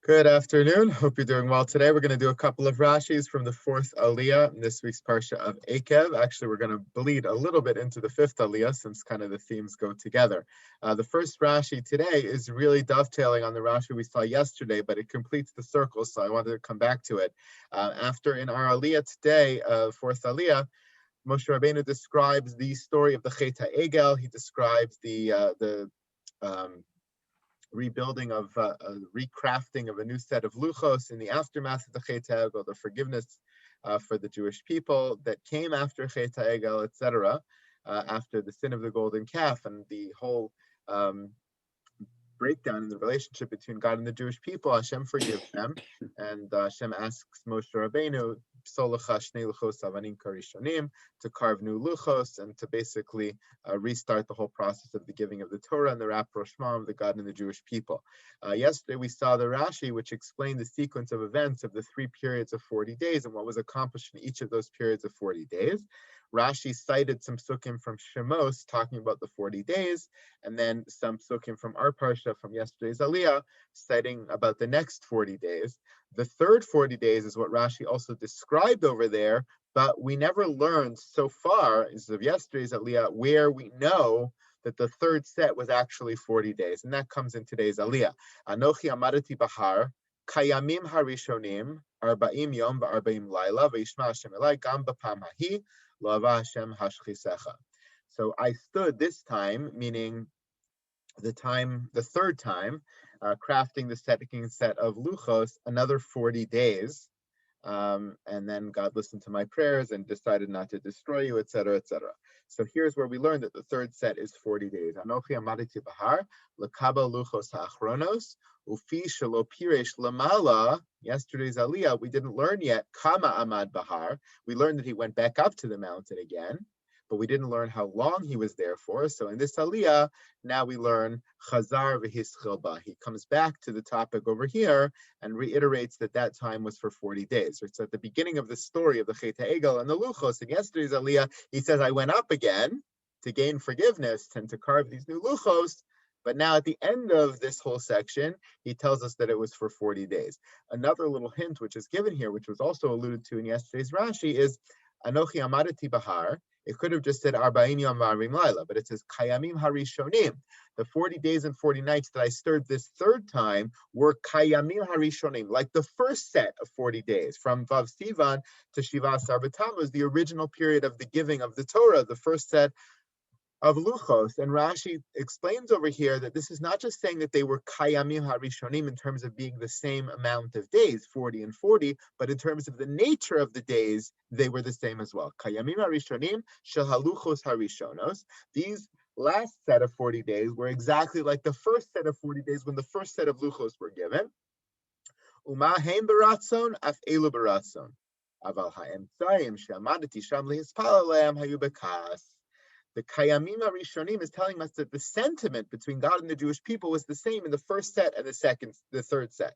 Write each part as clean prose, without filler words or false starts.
Good afternoon. Hope you're doing well today. We're going to do a couple of Rashis from the fourth Aliyah in this week's Parsha of Ekev. Actually, we're going to bleed a little bit into the fifth Aliyah since kind of the themes go together. The first Rashi today is really dovetailing on the Rashi we saw yesterday, but it completes the circle, so I wanted to come back to it. After in our Aliyah today, fourth Aliyah, Moshe Rabbeinu describes the story of the Chet HaEgel. He describes the rebuilding of recrafting of a new set of luchos in the aftermath of the Chet HaEgel, the forgiveness for the Jewish people that came after Chet HaEgel, etc., after the sin of the golden calf and the whole breakdown in the relationship between God and the Jewish people. Hashem forgives them, and Hashem asks Moshe Rabbeinu to carve new luchos and to basically restart the whole process of the giving of the Torah and the rapprochement of the God and the Jewish people. Yesterday we saw the Rashi, which explained the sequence of events of the 3 periods of 40 days and what was accomplished in each of those periods of 40 days. Rashi cited some psukim from Shemos talking about the 40 days, and then some psukim from our parsha from yesterday's Aliyah citing about the next 40 days. The third 40 days is what Rashi also described over there, but we never learned so far, as of yesterday's Aliyah, where we know that the third set was actually 40 days, and that comes in today's Aliyah. Anochi amadati bahar, kayamim harishonim, arba'im yom ba'arba'im laila, v'yishma Hashem elai gam b'pam hahi, Lava Hashem hashchisecha. So I stood this time, meaning the third time, crafting the second set of luchos, another 40 days. And then God listened to my prayers and decided not to destroy you, etc., etc. So here's where we learned that the third set is 40 days. Anochi amaditi bahar, lekaba luchos ha'achronos, ufi shelo piresh lamala. Yesterday's Aliyah, we didn't learn yet kama amad bahar. We learned that he went back up to the mountain again, but we didn't learn how long he was there for. So in this Aliyah, now we learn chazar v'hischil ba. He comes back to the topic over here and reiterates that time was for 40 days. So at the beginning of the story of the Chet HaEgel and the Luchos, in yesterday's Aliyah, he says, I went up again to gain forgiveness and to carve these new Luchos. But now at the end of this whole section, he tells us that it was for 40 days. Another little hint which is given here, which was also alluded to in yesterday's Rashi, is Anochi amadati bahar. It could have just said Arba'im Yom V'Arbaim Laila, but it says Kayamim Harishonim. The 40 days and 40 nights that I stirred this third time were Kayamim Harishonim, like the first set of 40 days, from Vav Sivan to Shiva Asar B'Tammuz, the original period of the giving of the Torah, the first set of luchos. And Rashi explains over here that this is not just saying that they were kayamim harishonim in terms of being the same amount of days, 40 and 40, but in terms of the nature of the days, they were the same as well. Kayamim harishonim shel haluchos harishonos. These last set of 40 days were exactly like the first set of 40 days when the first set of luchos were given. Uma heim baratzon af elu baratzon. Aval ha'emtzayim she'amadati sham lehispal aleim hayu bekas. The Kayamim HaRishonim is telling us that the sentiment between God and the Jewish people was the same in the first set and the third set.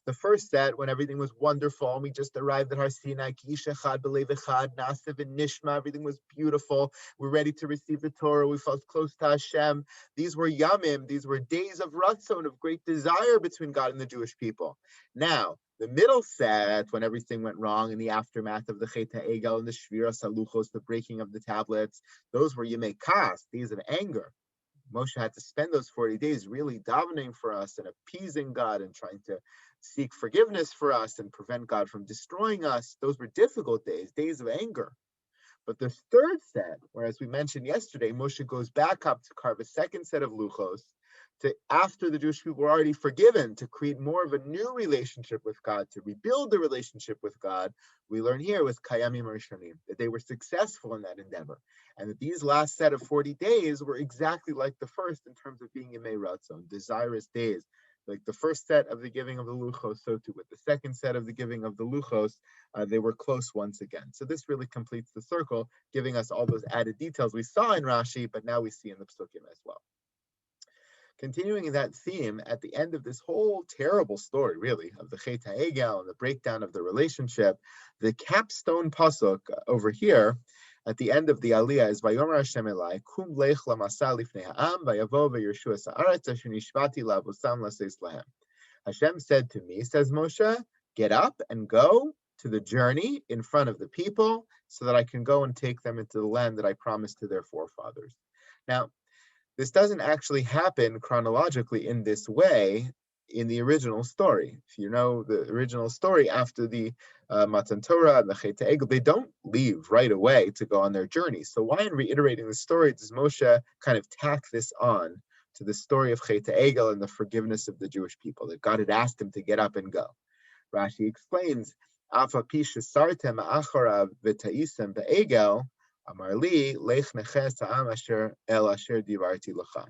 The first set, when everything was wonderful, and we just arrived at Har Sinai, Ki Ish Echad B'Lev Echad, Nasev and Nishma, everything was beautiful. We're ready to receive the Torah. We felt close to Hashem. These were Yamim. These were days of Ratzon, of great desire between God and the Jewish people. Now, the middle set, when everything went wrong in the aftermath of the Chet HaEgel and the Shviras HaLuchos, the breaking of the tablets, those were Yemei Kas, days of anger. Moshe had to spend those 40 days really davening for us and appeasing God and trying to seek forgiveness for us and prevent God from destroying us. Those were difficult days, days of anger. But the third set, where as we mentioned yesterday, Moshe goes back up to carve a second set of luchos, to after the Jewish people were already forgiven, to create more of a new relationship with God, to rebuild the relationship with God. We learn here with Kayamim Rishonim that they were successful in that endeavor, and that these last set of 40 days were exactly like the first in terms of being Yemei Ratzon, desirous days. Like the first set of the giving of the luchos, so too with the second set of the giving of the luchos, they were close once again. So this really completes the circle, giving us all those added details we saw in Rashi, but now we see in the Psukim as well. Continuing in that theme, at the end of this whole terrible story, really, of the Chet HaEgel and the breakdown of the relationship, the capstone pasuk over here, at the end of the Aliyah, is Vayomer Hashem Elai, Kum lech lamasa lifnei ha'am, vayavo v'yershu es ha'aretz asher nishbati la'avosam laseis lahem. Hashem said to me, says Moshe, get up and go to the journey in front of the people so that I can go and take them into the land that I promised to their forefathers. Now, this doesn't actually happen chronologically in this way in the original story. If you know the original story, after the Matan Torah and the Chet Egel, they don't leave right away to go on their journey. So why in reiterating the story does Moshe kind of tack this on to the story of Chet Egel and the forgiveness of the Jewish people, that God had asked him to get up and go? Rashi explains, Afa pisha sartem acharav v'taisem be'egel, Amar li, lech neches ha'am asher el asher divarti lecha.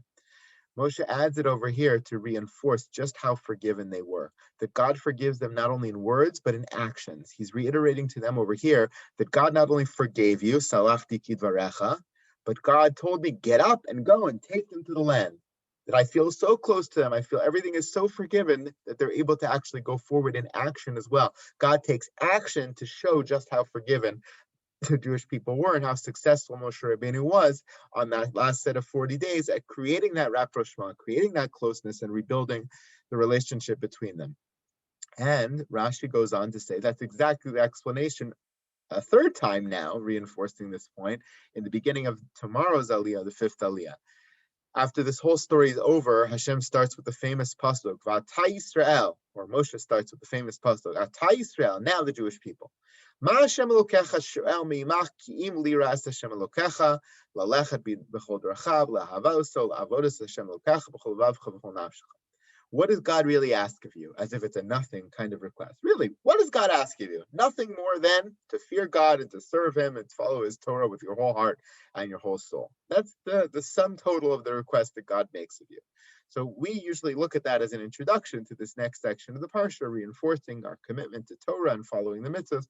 Moshe adds it over here to reinforce just how forgiven they were, that God forgives them not only in words, but in actions. He's reiterating to them over here that God not only forgave you, salachti kidvarecha, but God told me, get up and go and take them to the land. That I feel so close to them, I feel everything is so forgiven that they're able to actually go forward in action as well. God takes action to show just how forgiven the Jewish people were and how successful Moshe Rabbeinu was on that last set of 40 days at creating that rapprochement, creating that closeness and rebuilding the relationship between them. And Rashi goes on to say that's exactly the explanation a third time now, reinforcing this point in the beginning of tomorrow's Aliyah, the fifth Aliyah. After this whole story is over, Hashem starts with the famous pasuk, V'ata Yisrael, or Moshe starts with the famous pasuk, V'ata Yisrael, now the Jewish people. Ma Hashem Elokecha shoel mi'imach ki im liras Hashem Elokecha, lalechet b'chol drachav, la'havaso, la'avodas Hashem Elokecha, b'chol vavcha, b'chol nafshecha. What does God really ask of you? As if it's a nothing kind of request. Really, what does God ask of you? Nothing more than to fear God and to serve him and to follow his Torah with your whole heart and your whole soul. That's the sum total of the request that God makes of you. So we usually look at that as an introduction to this next section of the Parsha, reinforcing our commitment to Torah and following the mitzvahs.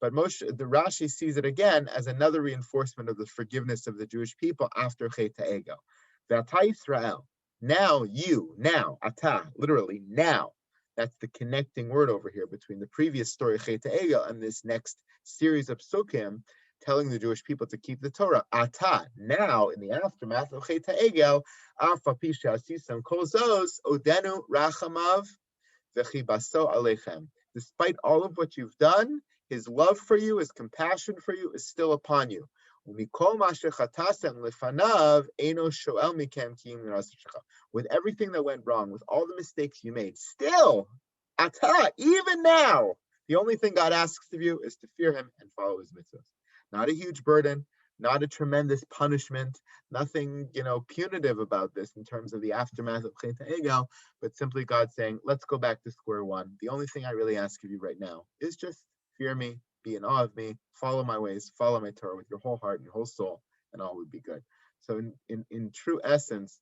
But the Rashi sees it again as another reinforcement of the forgiveness of the Jewish people after Chet HaEgel. V'ata Yisrael. Now ata, literally now. That's the connecting word over here between the previous story, Chet HaEgel, and this next series of psukim telling the Jewish people to keep the Torah. Ata, now, in the aftermath of Chet HaEgel, afa pisha asisam kol zos, odenu rachamav v'chibaso alechem. Despite all of what you've done, his love for you, his compassion for you is still upon you. With everything that went wrong, with all the mistakes you made, still, even now, the only thing God asks of you is to fear him and follow his mitzvahs. Not a huge burden, not a tremendous punishment, nothing, punitive about this in terms of the aftermath of Chet HaEgel, but simply God saying, let's go back to square one. The only thing I really ask of you right now is just fear me, be in awe of me, follow my ways, follow my Torah with your whole heart and your whole soul, and all would be good. So in true essence,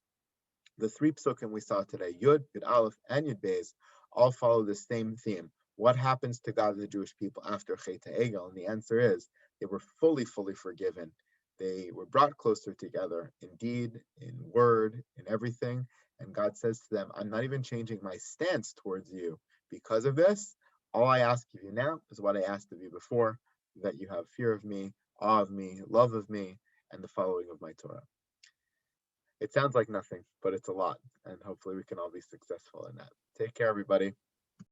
the three psukim we saw today, Yud, Yud Aleph, and Yud Beis, all follow the same theme. What happens to God and the Jewish people after Chet HaEgel? And the answer is, they were fully forgiven. They were brought closer together in deed, in word, in everything. And God says to them, I'm not even changing my stance towards you because of this. All I ask of you now is what I asked of you before, that you have fear of me, awe of me, love of me, and the following of my Torah. It sounds like nothing, but it's a lot, and hopefully we can all be successful in that. Take care, everybody.